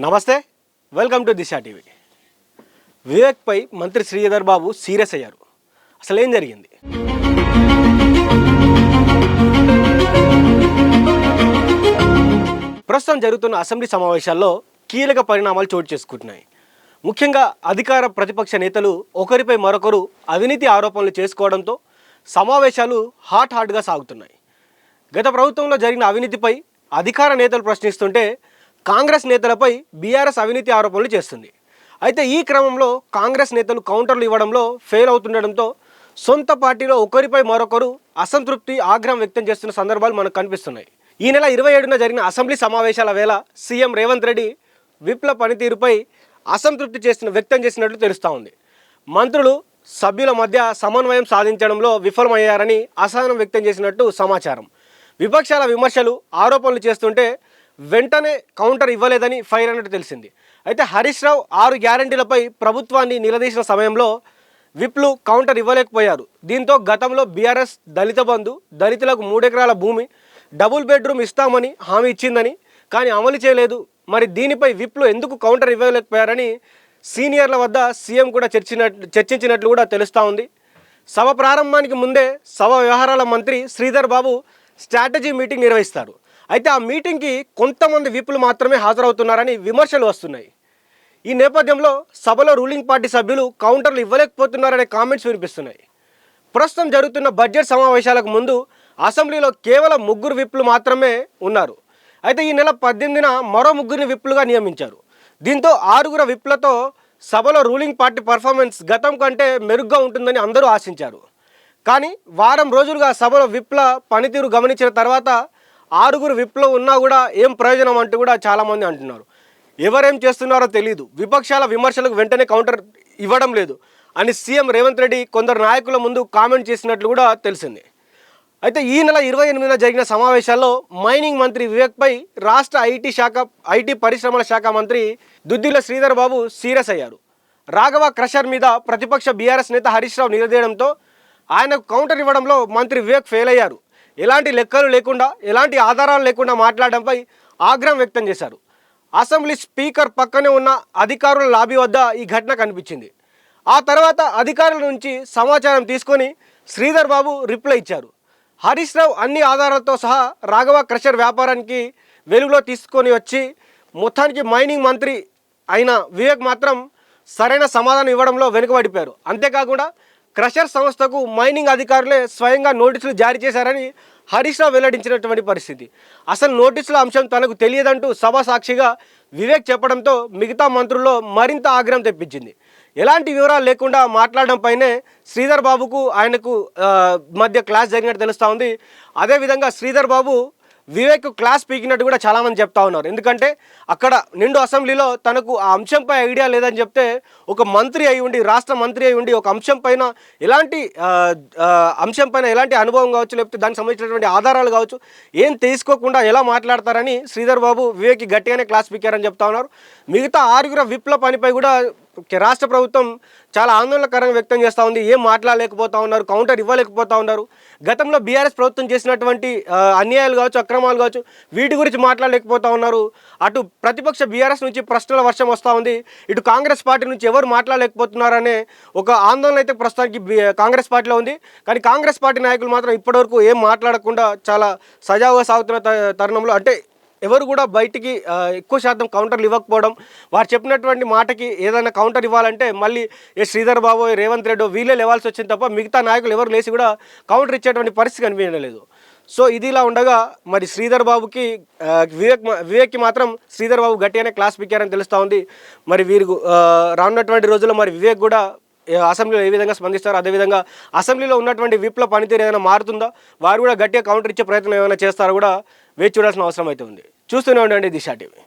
నమస్తే, welcome to Disha TV. Vivek పై మంత్రి శ్రీధర్ బాబు సీరియస్ అయ్యారు. అసలు ఏం జరిగింది? ప్రస్తుతం జరుగుతున్న అసెంబ్లీ సమావేశాల్లో కీలక పరిణామాలు చోటు చేసుకుంటున్నాయి. ముఖ్యంగా అధికార ప్రతిపక్ష నేతలు ఒకరిపై మరొకరు అవినీతి ఆరోపణలు చేసుకోవడంతో సమావేశాలు హాట్గా సాగుతున్నాయి. గత ప్రభుత్వంలో జరిగిన అవినీతిపై అధికార నేతలు ప్రశ్నిస్తుంటే కాంగ్రెస్ నేతలపై బీఆర్ఎస్ అవినీతి ఆరోపణలు చేస్తుంది. అయితే ఈ క్రమంలో కాంగ్రెస్ నేతలు కౌంటర్లు ఇవ్వడంలో ఫెయిల్ అవుతుండడంతో సొంత పార్టీలో ఒకరిపై మరొకరు అసంతృప్తి, ఆగ్రహం వ్యక్తం చేస్తున్న సందర్భాలు మనకు కనిపిస్తున్నాయి. ఈ నెల 27న జరిగిన అసెంబ్లీ సమావేశాల వేళ సీఎం రేవంత్ రెడ్డి విప్ల పనితీరుపై అసంతృప్తి వ్యక్తం చేసినట్లు తెలుస్తూ ఉంది. మంత్రులు, సభ్యుల మధ్య సమన్వయం సాధించడంలో విఫలమయ్యారని అసహనం వ్యక్తం చేసినట్టు సమాచారం. విపక్షాల విమర్శలు, ఆరోపణలు చేస్తుంటే వెంటనే కౌంటర్ ఇవ్వలేదని ఫైర్ అన్నట్టు తెలిసింది. అయితే హరీష్ రావు 6 గ్యారంటీలపై ప్రభుత్వాన్ని నిలదీసిన సమయంలో విప్లు కౌంటర్ ఇవ్వలేకపోయారు. దీంతో గతంలో బీఆర్ఎస్ దళిత బంధు, దళితులకు 3 ఎకరాల భూమి, డబుల్ బెడ్రూమ్ ఇస్తామని హామీ ఇచ్చిందని, కానీ అమలు చేయలేదు. మరి దీనిపై విప్లు ఎందుకు కౌంటర్ ఇవ్వలేకపోయారని సీనియర్ల వద్ద సీఎం కూడా చర్చించినట్లు కూడా తెలుస్తూ ఉంది. సభ ప్రారంభానికి ముందే సభ వ్యవహారాల మంత్రి శ్రీధర్ బాబు స్ట్రాటజీ మీటింగ్ నిర్వహిస్తారు. అయితే ఆ మీటింగ్కి కొంతమంది విప్లు మాత్రమే హాజరవుతున్నారని విమర్శలు వస్తున్నాయి. ఈ నేపథ్యంలో సభలో రూలింగ్ పార్టీ సభ్యులు కౌంటర్లు ఇవ్వలేకపోతున్నారనే కామెంట్స్ వినిపిస్తున్నాయి. ప్రస్తుతం జరుగుతున్న బడ్జెట్ సమావేశాలకు ముందు అసెంబ్లీలో కేవలం 3 విప్లు మాత్రమే ఉన్నారు. అయితే ఈ నెల 18న మరో 3 విప్లుగా నియమించారు. దీంతో 6 విప్లతో సభలో రూలింగ్ పార్టీ పర్ఫార్మెన్స్ గతం కంటే మెరుగ్గా ఉంటుందని అందరూ ఆశించారు. కానీ వారం రోజులుగా సభలో విప్ల పనితీరు గమనించిన తర్వాత 6 విప్లు ఉన్నా కూడా ఏం ప్రయోజనం అంటూ కూడా చాలామంది అంటున్నారు. ఎవరేం చేస్తున్నారో తెలియదు, విపక్షాల విమర్శలకు వెంటనే కౌంటర్ ఇవ్వడం లేదు అని సీఎం రేవంత్ రెడ్డి కొందరు నాయకుల ముందు కామెంట్ చేసినట్లు కూడా తెలిసింది. అయితే ఈ నెల 28న జరిగిన సమావేశాల్లో మైనింగ్ మంత్రి వివేక్పై రాష్ట్ర ఐటీ పరిశ్రమల శాఖ మంత్రి దుద్దిల్ల శ్రీధర్ బాబు సీరియస్ అయ్యారు. రాఘవ క్రషర్ మీద ప్రతిపక్ష బీఆర్ఎస్ నేత హరీష్ రావు నిలదీయడంతో ఆయనకు కౌంటర్ ఇవ్వడంలో మంత్రి వివేక్ ఫెయిల్ అయ్యారు. ఎలాంటి లెక్కలు లేకుండా, ఎలాంటి ఆధారాలు లేకుండా మాట్లాడడంపై ఆగ్రహం వ్యక్తం చేశారు. అసెంబ్లీ స్పీకర్ పక్కనే ఉన్న అధికారుల లాబీ వద్ద ఈ ఘటన కనిపించింది. ఆ తర్వాత అధికారుల నుంచి సమాచారం తీసుకొని శ్రీధర్ బాబు రిప్లై ఇచ్చారు. హరీష్ రావు అన్ని ఆధారాలతో సహా రాఘవ క్రషర్ వ్యాపారానికి వెలుగులో తీసుకొని వచ్చి మొత్తానికి మైనింగ్ మంత్రి అయిన వివేక్ మాత్రం సరైన సమాధానం ఇవ్వడంలో వెనుకబడిపోయారు. అంతేకాకుండా క్రషర్ సంస్థకు మైనింగ్ అధికారులే స్వయంగా నోటీసులు జారీ చేశారని హరీష్ రావు వెల్లడించినటువంటి పరిస్థితి. అసలు నోటీసుల అంశం తనకు తెలియదంటూ సభ సాక్షిగా వివేక్ చెప్పడంతో మిగతా మంత్రుల్లో మరింత ఆగ్రహం తెప్పించింది. ఎలాంటి వివరాలు లేకుండా మాట్లాడడంపైనే శ్రీధర్ బాబుకు ఆయనకు మధ్య క్లాస్ జరిగినట్టు తెలుస్తూ ఉంది. అదేవిధంగా శ్రీధర్ బాబు వివేక్ క్లాస్ పీకినట్టు కూడా చాలామంది చెప్తా ఉన్నారు. ఎందుకంటే అక్కడ నిండు అసెంబ్లీలో తనకు ఆ అంశంపై ఐడియా లేదని చెప్తే, ఒక మంత్రి అయి ఉండి, రాష్ట్ర మంత్రి అయి ఉండి, ఒక అంశంపైన ఎలాంటి అనుభవం కావచ్చు, లేకపోతే దానికి సంబంధించినటువంటి ఆధారాలు కావచ్చు ఏం తీసుకోకుండా ఎలా మాట్లాడతారని శ్రీధర్ బాబు వివేక్కి గట్టిగానే క్లాస్ పీకారని చెప్తా ఉన్నారు. మిగతా 6 విప్ల పనిపై కూడా రాష్ట్ర ప్రభుత్వం చాలా ఆందోళనకరంగా వ్యక్తం చేస్తూ ఉంది. ఏం మాట్లాడలేకపోతూ ఉన్నారు, కౌంటర్ ఇవ్వలేకపోతూ ఉన్నారు. గతంలో బీఆర్ఎస్ ప్రభుత్వం చేసినటువంటి అన్యాయాలు కావచ్చు, అక్రమాలు కావచ్చు, వీటి గురించి మాట్లాడలేకపోతూ ఉన్నారు. అటు ప్రతిపక్ష బీఆర్ఎస్ నుంచి ప్రశ్నల వర్షం వస్తూ ఉంది, ఇటు కాంగ్రెస్ పార్టీ నుంచి ఎవరు మాట్లాడలేకపోతున్నారనే ఒక ఆందోళన అయితే ప్రస్తుతానికి కాంగ్రెస్ పార్టీలో ఉంది. కానీ కాంగ్రెస్ పార్టీ నాయకులు మాత్రం ఇప్పటివరకు ఏం మాట్లాడకుండా చాలా సజావుగా సాగుతున్న తరుణంలో, అంటే ఎవరు కూడా బయటికి ఎక్కువ శాతం కౌంటర్లు ఇవ్వకపోవడం, వారు చెప్పినటువంటి మాటకి ఏదైనా కౌంటర్ ఇవ్వాలంటే మళ్ళీ శ్రీధర్ బాబు, రేవంత్ రెడ్డి వీళ్ళే లేవాల్సి వచ్చింది తప్ప మిగతా నాయకులు ఎవరు లేచి కూడా కౌంటర్ ఇచ్చేటువంటి పరిస్థితి కనిపించలేదు. సో ఇది ఇలా ఉండగా మరి శ్రీధర్ బాబుకి వివేక్కి మాత్రం శ్రీధర్ బాబు గట్టిగానే క్లాస్ పిక్కారని తెలుస్తూ ఉంది. మరి వీరు రానున్నటువంటి రోజుల్లో మరి వివేక్ కూడా అసెంబ్లీలో ఏ విధంగా స్పందిస్తారు, అదేవిధంగా అసెంబ్లీలో ఉన్నటువంటి విప్ల పనితీరు ఏదైనా మారుతుందా, వారు కూడా గట్టిగా కౌంటర్ ఇచ్చే ప్రయత్నం ఏమైనా చేస్తారో కూడా వేచి చూడాల్సిన అవసరం అయితే ఉంది. చూస్తూనే ఉండండి దిశా టీవీ.